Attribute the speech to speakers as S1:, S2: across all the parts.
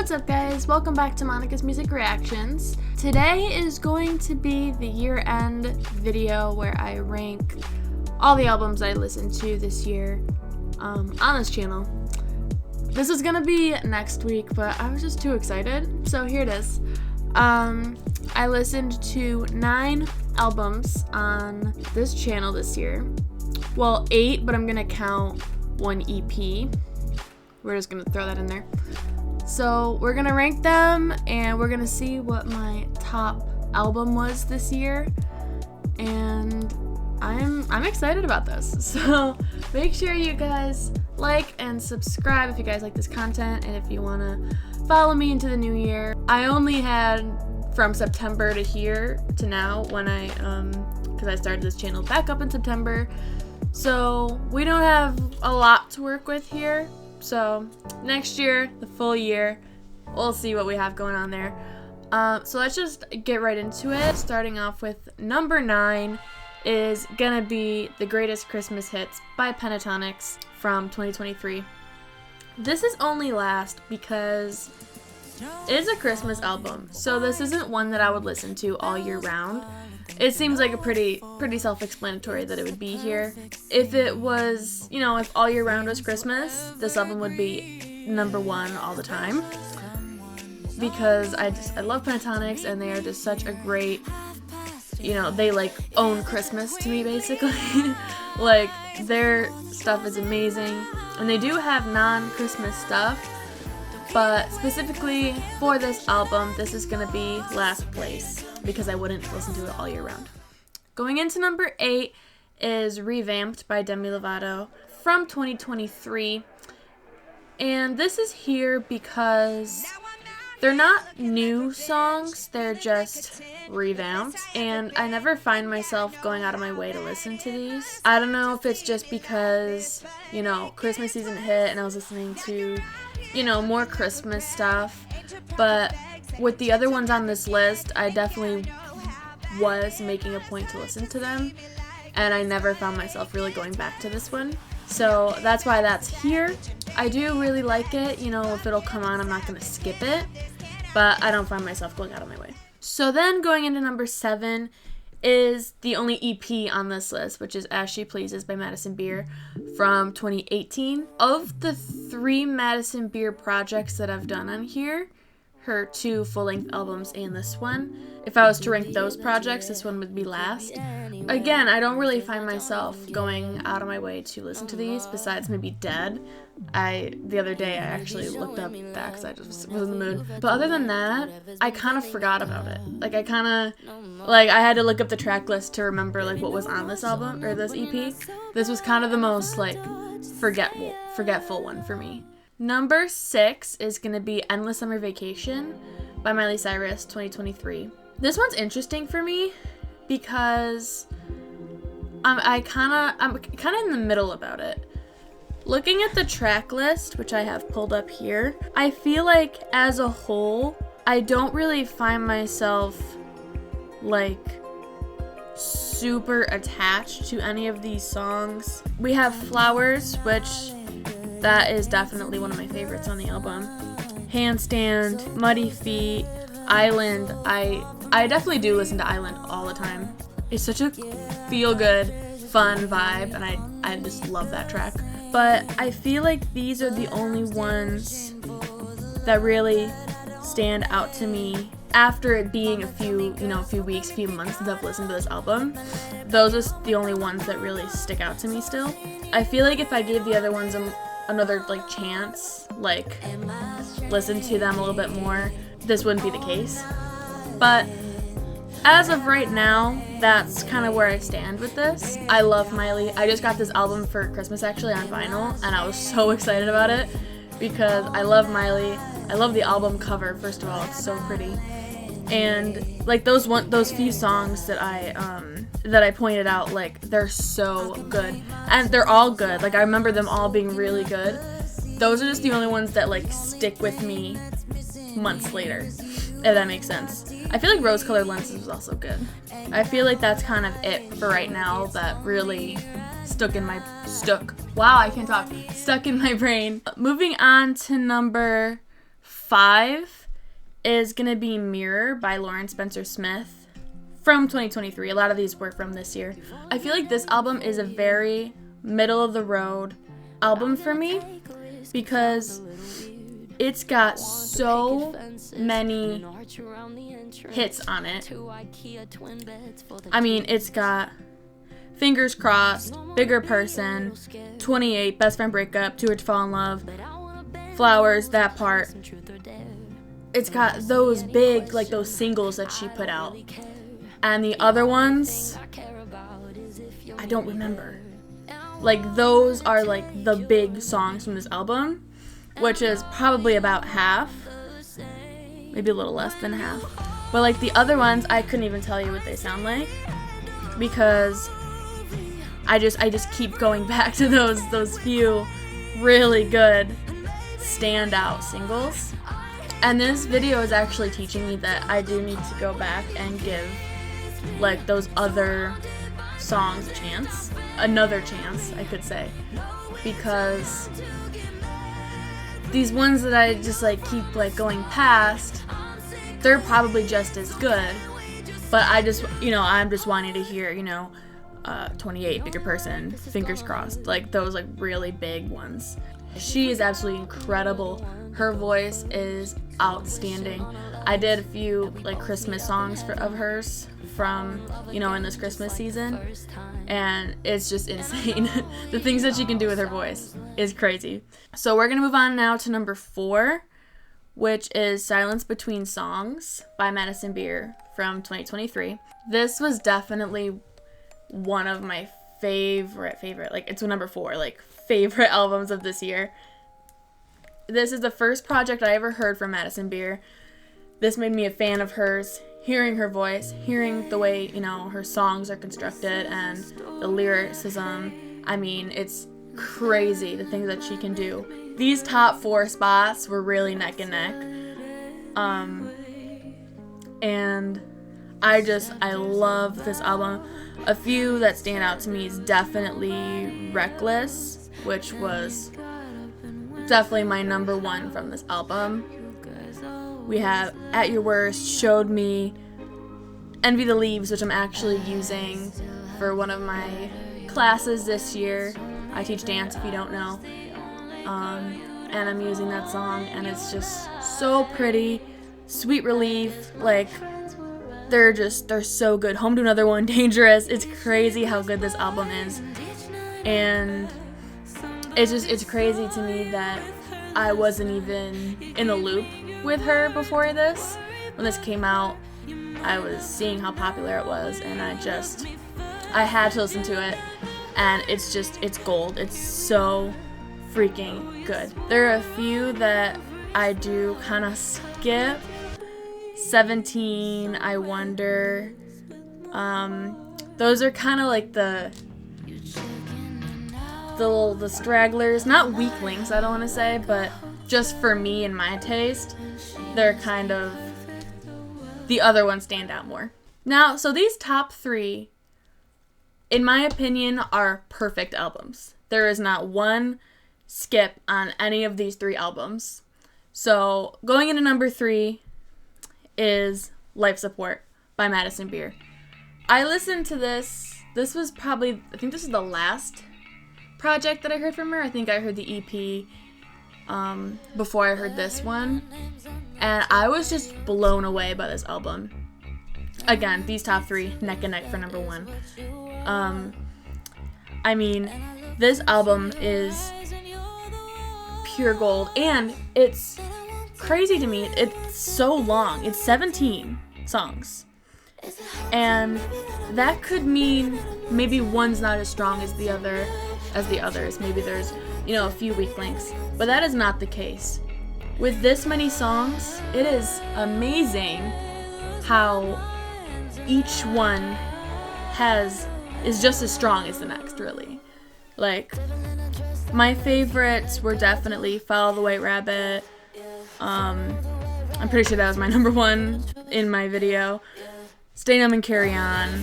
S1: What's up, guys? Welcome back to Monica's Music Reactions. Today is going to be the year-end video where I rank all the albums I listened to this year on this channel. This was gonna be next week, but I was just too excited, so here it is. I listened to 9 albums on this channel this year. Well, 8, but I'm gonna count one EP. We're just gonna throw that in there. So we're gonna rank them and we're gonna see what my top album was this year. And I'm excited about this. So make sure you guys like and subscribe if you guys like this content and if you wanna follow me into the new year. I only had from September to here to now when because I started this channel back up in September. So we don't have a lot to work with here. So next year, the full year, we'll see what we have going on there. So let's just get right into it. Starting off with number 9 is gonna be The Greatest Christmas Hits by Pentatonix from 2023. This is only last because it is a Christmas album, so this isn't one that I would listen to all year round. It seems like a pretty self-explanatory that it would be here. If it was, if all year round was Christmas, this album would be number 1 all the time. Because I love Pentatonix and they are just such a great, they own Christmas to me basically. Their stuff is amazing. And they do have non-Christmas stuff. But specifically for this album, this is gonna be last place because I wouldn't listen to it all year round. Going into number 8 is Revamped by Demi Lovato from 2023. And this is here because they're not new songs, they're just revamped. And I never find myself going out of my way to listen to these. I don't know if it's just because, Christmas season hit and I was listening to more Christmas stuff, but with the other ones on this list, I definitely was making a point to listen to them, and I never found myself really going back to this one, so that's why that's here. I do really like it, if it'll come on, I'm not going to skip it, but I don't find myself going out of my way. So then going into number 7 is the only EP on this list, which is As She Pleases by Madison Beer from 2018. Of the 3 Madison Beer projects that I've done on here, her 2 full-length albums and this one, if I was to rank those projects, this one would be last. Again, I don't really find myself going out of my way to listen to these, besides maybe Dead. The other day I actually looked up that because I just was in the mood. But other than that, I kind of forgot about it. I had to look up the track list to remember what was on this album or this EP. This was kind of the most forgetful one for me. Number 6 is going to be Endless Summer Vacation by Miley Cyrus, 2023. This one's interesting for me because I'm kind of in the middle about it. Looking at the track list, which I have pulled up here, I feel like as a whole, I don't really find myself super attached to any of these songs. We have Flowers, which that is definitely one of my favorites on the album. Handstand, Muddy Feet, Island. I definitely do listen to Island all the time. It's such a feel-good, fun vibe, and I just love that track. But I feel like these are the only ones that really stand out to me after it being a few weeks, a few months since I've listened to this album. Those are the only ones that really stick out to me still. I feel like if I gave the other ones another chance, listen to them a little bit more, this wouldn't be the case. But as of right now, that's kind of where I stand with this. I love Miley. I just got this album for Christmas actually on vinyl, and I was so excited about it because I love Miley. I love the album cover, first of all, it's so pretty. And those few songs that I pointed out, they're so good. And they're all good. I remember them all being really good. Those are just the only ones that stick with me months later, if that makes sense. I feel like Rose Colored Lenses was also good. I feel like that's kind of it for right now that really stuck in my brain. Moving on to number 5 is going to be Mirror by Lauren Spencer Smith from 2023. A lot of these were from this year. I feel like this album is a very middle of the road album for me because it's got so many hits on it. I mean, it's got Fingers Crossed, Bigger Person, 28, Best Friend Breakup, Too Hurt to Fall in Love, Flowers, That Part. It's got those big, like those singles that she put out. And the other ones, I don't remember. Like, those are like the big songs from this album, which is probably about half, maybe a little less than half. But like the other ones, I couldn't even tell you what they sound like because I just keep going back to those few really good standout singles. And this video is actually teaching me that I do need to go back and give like those other songs a chance. Another chance, I could say. Because these ones that I just like keep like going past, they're probably just as good. But I'm just wanting to hear, 28, Bigger Person, Fingers Crossed, like those like really big ones. She is absolutely incredible. Her voice is outstanding. I did a few like Christmas songs of hers from, in this Christmas season, and it's just insane. The things that she can do with her voice is crazy. So we're gonna move on now to number 4, which is Silence Between Songs by Madison Beer from 2023. This was definitely one of my favorite, like it's number 4, like favorite albums of this year. This is the first project I ever heard from Madison Beer. This made me a fan of hers, hearing her voice, hearing the way, her songs are constructed and the lyricism. I mean, it's crazy the things that she can do. These top 4 spots were really neck and neck. And I love this album. A few that stand out to me is definitely Reckless, which was definitely my number 1 from this album. We have At Your Worst, Showed Me, Envy the Leaves, which I'm actually using for one of my classes this year. I teach dance, if you don't know. And I'm using that song, and it's just so pretty. Sweet Relief, like, they're so good. Home to Another One, Dangerous. It's crazy how good this album is. And it's crazy to me that I wasn't even in the loop with her before this. When this came out, I was seeing how popular it was, and I had to listen to it, and it's gold. It's so freaking good. There are a few that I do kind of skip. 17, I Wonder. Those are kind of like the stragglers, not weaklings, I don't want to say, but just for me and my taste, they're kind of, the other ones stand out more. Now, so these top 3, in my opinion, are perfect albums. There is not one skip on any of these 3 albums. So going into number 3 is Life Support by Madison Beer. I listened to this was probably, I think this is the last project that I heard from her. I think I heard the EP before I heard this one, and I was just blown away by this album. Again, these top 3 neck and neck for number 1. I mean, this album is pure gold, and it's crazy to me. It's so long. It's 17 songs, and that could mean maybe one's not as strong as the others. Maybe there's, a few weak links, but that is not the case. With this many songs, it is amazing how each one is just as strong as the next, really. Like, my favorites were definitely Follow the White Rabbit. I'm pretty sure that was my number 1 in my video. Stay Numb and Carry On,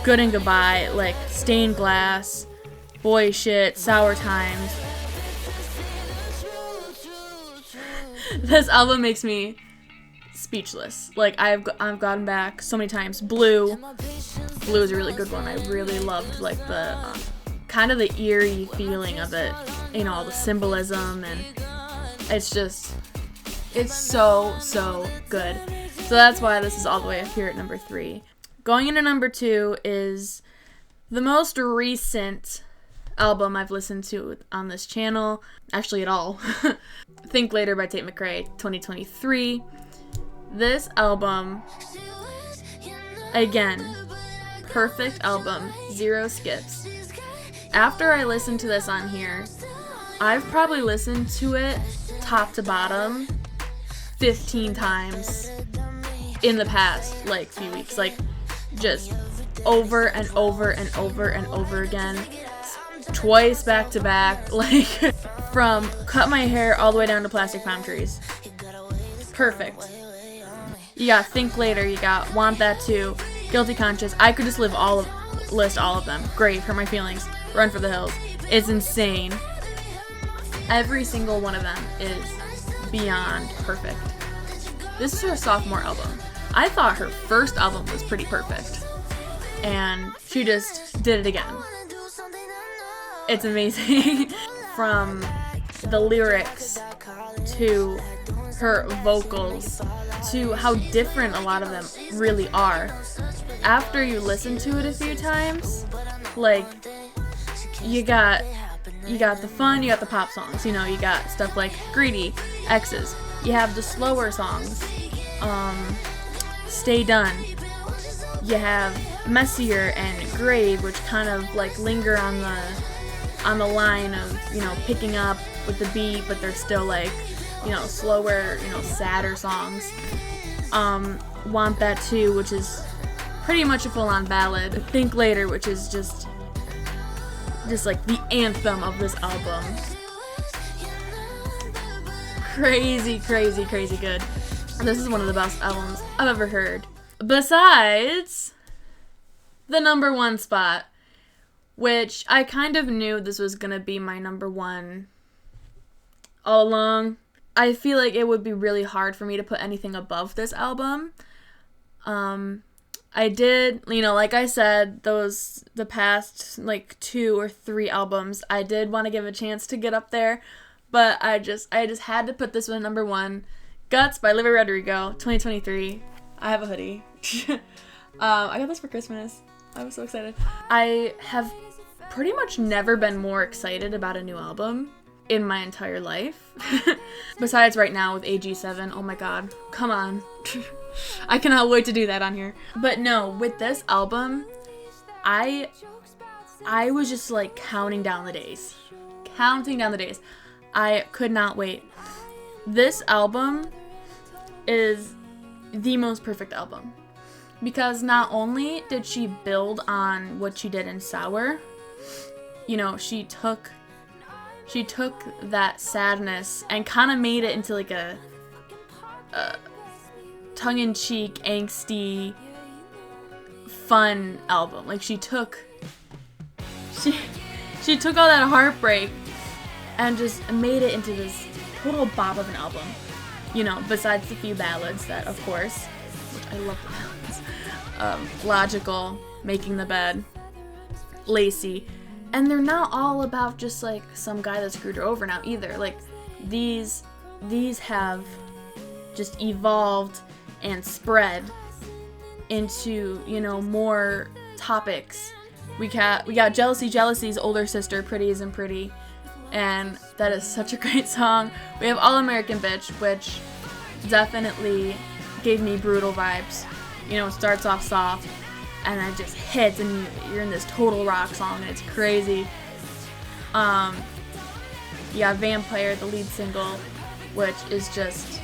S1: Good and Goodbye, like Stained Glass, Boy Shit, Sour Times. This album makes me speechless. Like, I've gotten back so many times. Blue is a really good one. I really loved, like, the kind of the eerie feeling of it, you know, all the symbolism, and it's so good. So that's why this is all the way up here at number 3. Going into number 2 is the most recent album I've listened to on this channel, actually at all. Think Later by Tate McRae, 2023. This album, again, perfect album, 0 skips. After I listened to this on here, I've probably listened to it top to bottom 15 times in the past, like, few weeks. Like, just over and over and over and over again. Twice back to back. Like, from Cut My Hair all the way down to Plastic Palm Trees. Perfect. You got Think Later, you got Want That Too, Guilty Conscience. I could just list all of them. Great, Hurt My Feelings, Run for the Hills. It's insane. Every single one of them is beyond perfect. This is her sophomore album. I thought her first album was pretty perfect, and she just did it again. It's amazing. From the lyrics to her vocals to how different a lot of them really are. After you listen to it a few times, like, you got the fun, you got the pop songs, you know, you got stuff like Greedy, X's. You have the slower songs, Stay Done. You have Messier and Grave, which kind of like linger on the line of, you know, picking up with the beat, but they're still like, you know, slower, you know, sadder songs. Want That Too, which is pretty much a full-on ballad. Think Later, which is just like the anthem of this album. Crazy good. This is one of the best albums I've ever heard. Besides the number 1 spot, which I kind of knew this was gonna be my number 1 all along. I feel like it would be really hard for me to put anything above this album. I did, you know, like I said, the past like 2 or 3 albums, I did want to give a chance to get up there, but I just had to put this one number 1. Guts by Olivia Rodrigo, 2023. I have a hoodie. I got this for Christmas. I was so excited. I have pretty much never been more excited about a new album in my entire life. Besides right now with AG7. Oh my god. Come on. I cannot wait to do that on here. But no, with this album, I was just like counting down the days. I could not wait. This album is the most perfect album. Because not only did she build on what she did in Sour, you know, she took that sadness and kind of made it into like a tongue-in-cheek, angsty, fun album. Like, she took all that heartbreak and just made it into this total bop of an album. You know, besides the few ballads that, of course, which I love the ballads, Logical, Making the Bed, Lacy. And they're not all about just like some guy that screwed her over now either. Like, these have just evolved and spread into, you know, more topics. We got Jealousy's older sister, Pretty Isn't Pretty, and that is such a great song. We have All American Bitch, which definitely gave me Brutal vibes. You know, it starts off soft and then it just hits and you're in this total rock song and it's crazy. You got Vampire, the lead single, which is just,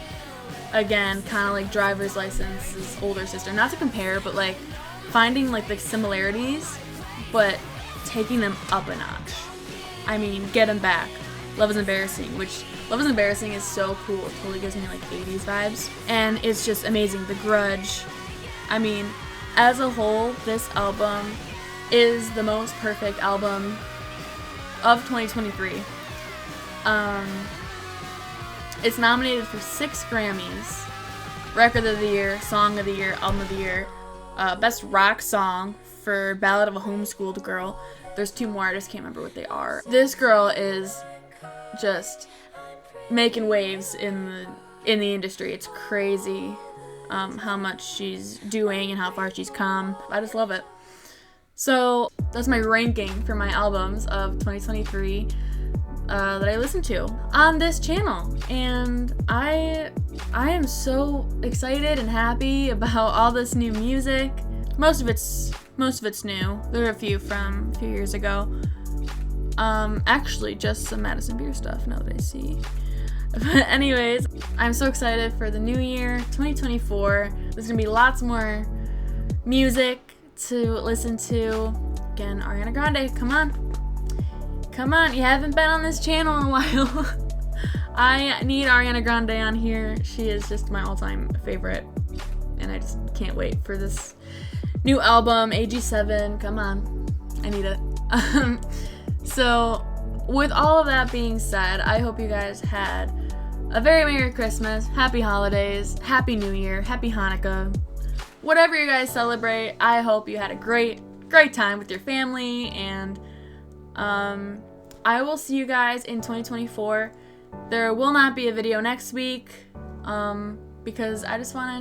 S1: again, kind of like Driver's License's older sister. Not to compare, but like finding like the similarities, but taking them up a notch. I mean, Get 'Em Back, Love Is Embarrassing, which Love Is Embarrassing is so cool. It totally gives me like 80s vibes. And it's just amazing. The Grudge. I mean, as a whole, this album is the most perfect album of 2023. It's nominated for 6 Grammys. Record of the Year, Song of the Year, Album of the Year, Best Rock Song for Ballad of a Homeschooled Girl. There's 2 more, I just can't remember what they are. This girl is just making waves in the industry. It's crazy how much she's doing and how far she's come. I just love it. So that's my ranking for my albums of 2023 that I listen to on this channel, and I am so excited and happy about all this new music. Most of it's new. There are a few from a few years ago. Actually, just some Madison Beer stuff now that I see. But anyways, I'm so excited for the new year, 2024. There's gonna be lots more music to listen to. Again, Ariana Grande, come on. Come on, you haven't been on this channel in a while. I need Ariana Grande on here. She is just my all-time favorite, and I just can't wait for this new album, AG7. Come on, I need it. So, with all of that being said, I hope you guys had a very Merry Christmas, Happy Holidays, Happy New Year, Happy Hanukkah. Whatever you guys celebrate, I hope you had a great time with your family, and I will see you guys in 2024. There will not be a video next week because I just want to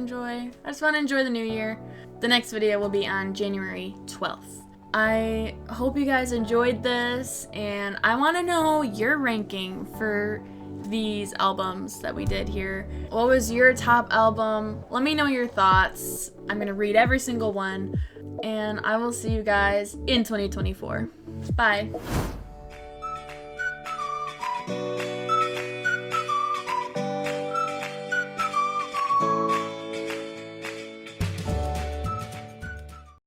S1: enjoy the new year. The next video will be on January 12th. I hope you guys enjoyed this, and I want to know your ranking for these albums that we did here. What was your top album? Let me know your thoughts. I'm going to read every single one, and I will see you guys in 2024. Bye.